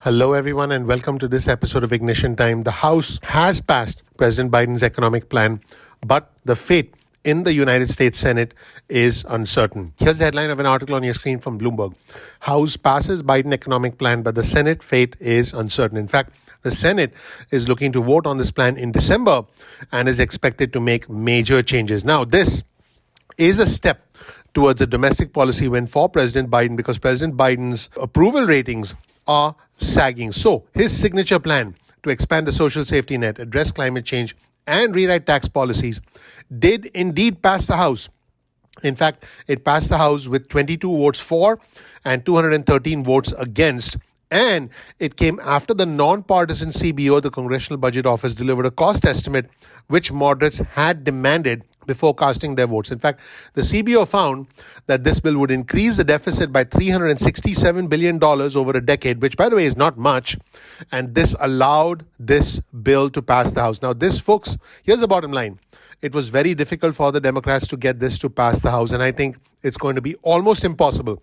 Hello, everyone, and welcome to this episode of Ignition Time. The House has passed President Biden's economic plan, but the fate in the United States Senate is uncertain. Here's the headline of an article on your screen from Bloomberg. House passes Biden economic plan, but the Senate fate is uncertain. In fact, the Senate is looking to vote on this plan in December and is expected to make major changes. Now, this is a step towards a domestic policy win for President Biden because President Biden's approval ratings are sagging. So his signature plan to expand the social safety net, address climate change, and rewrite tax policies did indeed pass the House. In fact, it passed the House with 22 votes for and 213 votes against. And it came after the nonpartisan CBO, the Congressional Budget Office, delivered a cost estimate which moderates had demanded before casting their votes. In fact, the CBO found that this bill would increase the deficit by $367 billion over a decade, which, by the way, is not much. And this allowed this bill to pass the House. Now, this, folks, here's the bottom line. It was very difficult for the Democrats to get this to pass the House. And I think it's going to be almost impossible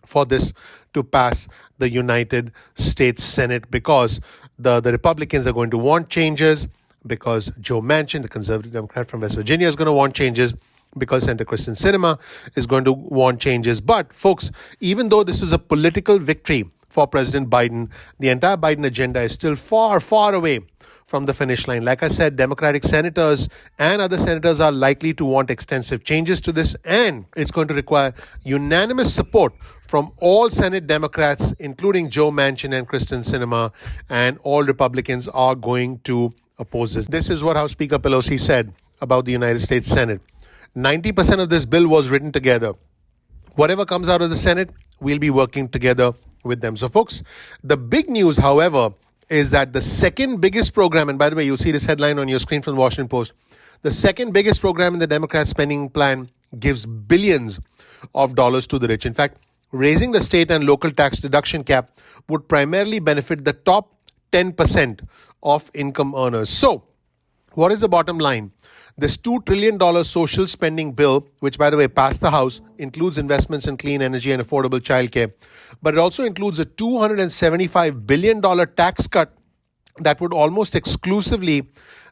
for this to pass the United States Senate because the Republicans are going to want changes, because Joe Manchin, the conservative Democrat from West Virginia, is going to want changes, because Senator Kristen Sinema is going to want changes. But, folks, even though this is a political victory for President Biden, the entire Biden agenda is still far, far away from the finish line. Like I said, Democratic senators and other senators are likely to want extensive changes to this, and it's going to require unanimous support from all Senate Democrats, including Joe Manchin and Kristen Sinema, and all Republicans are going to oppose this. This is what House Speaker Pelosi said about the United States Senate. 90% of this bill was written together. Whatever comes out of the Senate, we'll be working together with them. So, folks, the big news, however, is that the second biggest program, and by the way, you'll see this headline on your screen from the Washington Post, the second biggest program in the Democrat spending plan gives billions of dollars to the rich. In fact, raising the state and local tax deduction cap would primarily benefit the top 10% of income earners. So, what is the bottom line? This $2 trillion social spending bill, which, by the way, passed the House, includes investments in clean energy and affordable childcare, but it also includes a $275 billion tax cut that would almost exclusively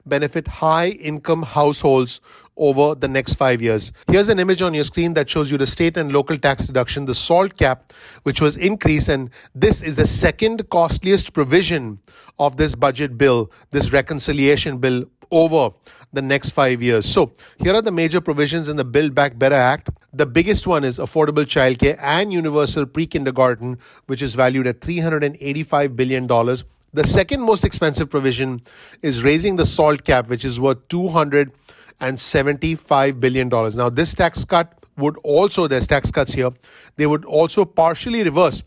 benefit high-income households over the next 5 years. Here's an image on your screen that shows you the state and local tax deduction, the SALT cap, which was increased, and this is the second costliest provision of this budget bill, this reconciliation bill, over the next 5 years. So here are the major provisions in the Build Back Better Act. The biggest one is affordable childcare and universal pre-kindergarten, which is valued at $385 billion. The second most expensive provision is raising the SALT cap, which is worth $275 billion. Now, this tax cut would also, there's tax cuts here, they would also partially reverse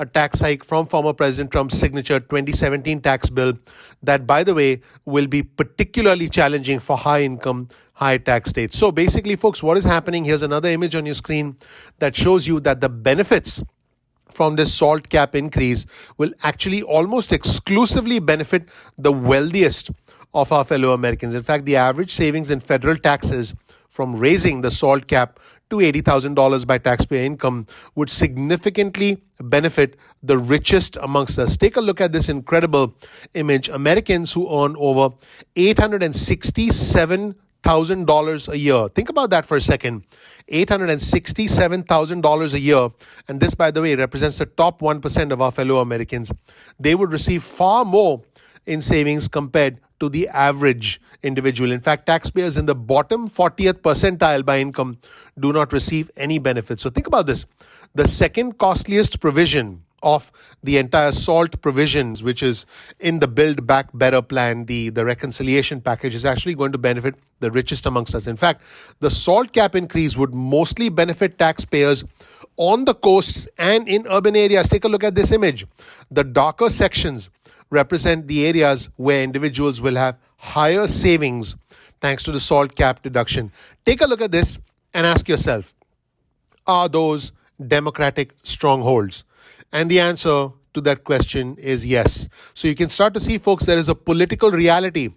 a tax hike from former President Trump's signature 2017 tax bill that, by the way, will be particularly challenging for high-income, high-tax states. So basically, folks, what is happening? Here's another image on your screen that shows you that the benefits from this SALT cap increase will actually almost exclusively benefit the wealthiest of our fellow Americans. In fact, the average savings in federal taxes from raising the SALT cap to $80,000 by taxpayer income would significantly benefit the richest amongst us. Take a look at this incredible image. Americans who earn over $867,000 a year. Think about that for a second. $867,000 a year. And this, by the way, represents the top 1% of our fellow Americans. They would receive far more in savings compared to the average individual. In fact, taxpayers in the bottom 40th percentile by income do not receive any benefits. So think about this. The second costliest provision of the entire SALT provisions, which is in the Build Back Better plan, the reconciliation package, is actually going to benefit the richest amongst us. In fact, the SALT cap increase would mostly benefit taxpayers on the coasts and in urban areas. Take a look at this image. The darker sections represent the areas where individuals will have higher savings thanks to the SALT cap deduction. Take a look at this and ask yourself, are those Democratic strongholds? And the answer to that question is yes. So you can start to see, folks, there is a political reality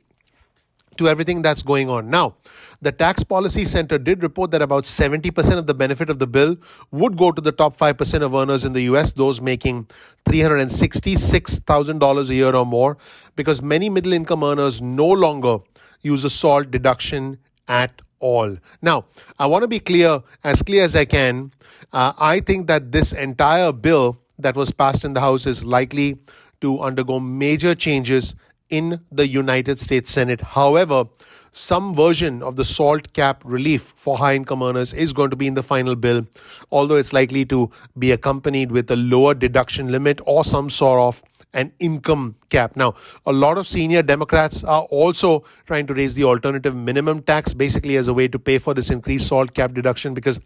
to everything that's going on. Now, the Tax Policy Center did report that about 70% of the benefit of the bill would go to the top 5% of earners in the US, those making $366,000 a year or more, because many middle income earners no longer use a SALT deduction at all. Now, I want to be clear as I can. I think that this entire bill that was passed in the House is likely to undergo major changes in the United States Senate. However, some version of the SALT cap relief for high income earners is going to be in the final bill, although it's likely to be accompanied with a lower deduction limit or some sort of an income cap. Now, a lot of senior Democrats are also trying to raise the alternative minimum tax, basically as a way to pay for this increased SALT cap deduction, because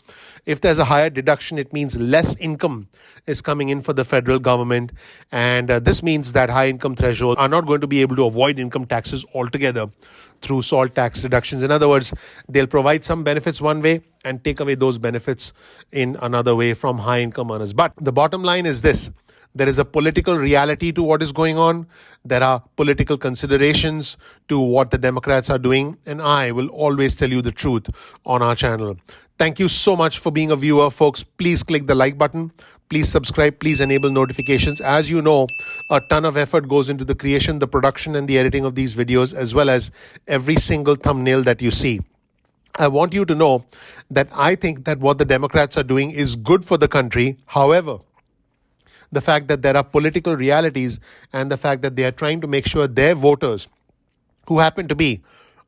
if there's a higher deduction, it means less income is coming in for the federal government. And this means that high income thresholds are not going to be able to avoid income taxes altogether through SALT tax reductions. In other words, they'll provide some benefits one way and take away those benefits in another way from high income earners. But the bottom line is this: there is a political reality to what is going on. There are political considerations to what the Democrats are doing. And I will always tell you the truth on our channel. Thank you so much for being a viewer, folks. Please click the like button. Please subscribe. Please enable notifications. As you know, a ton of effort goes into the creation, the production, and the editing of these videos, as well as every single thumbnail that you see. I want you to know that I think that what the Democrats are doing is good for the country. However, the fact that there are political realities and the fact that they are trying to make sure their voters, who happen to be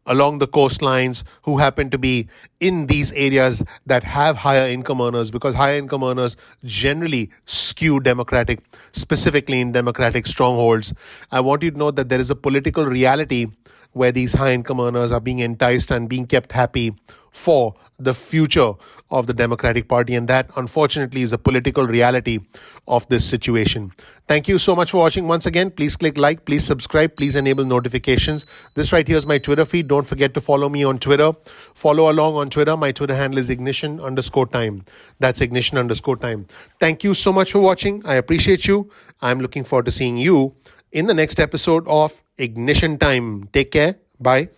along the coastlines, who happen to be in these areas that have higher income earners, because higher income earners generally skew Democratic, specifically in Democratic strongholds. I want you to know that there is a political reality where these high income earners are being enticed and being kept happy for the future of the Democratic Party. And that, unfortunately, is a political reality of this situation. Thank you so much for watching. Once again, please click like, please subscribe, please enable notifications. This right here is my Twitter feed. Don't forget to follow me on Twitter. Follow along on Twitter. My Twitter handle is ignition_time. That's ignition_time. Thank you so much for watching. I appreciate you. I'm looking forward to seeing you in the next episode of Ignition Time. Take care. Bye.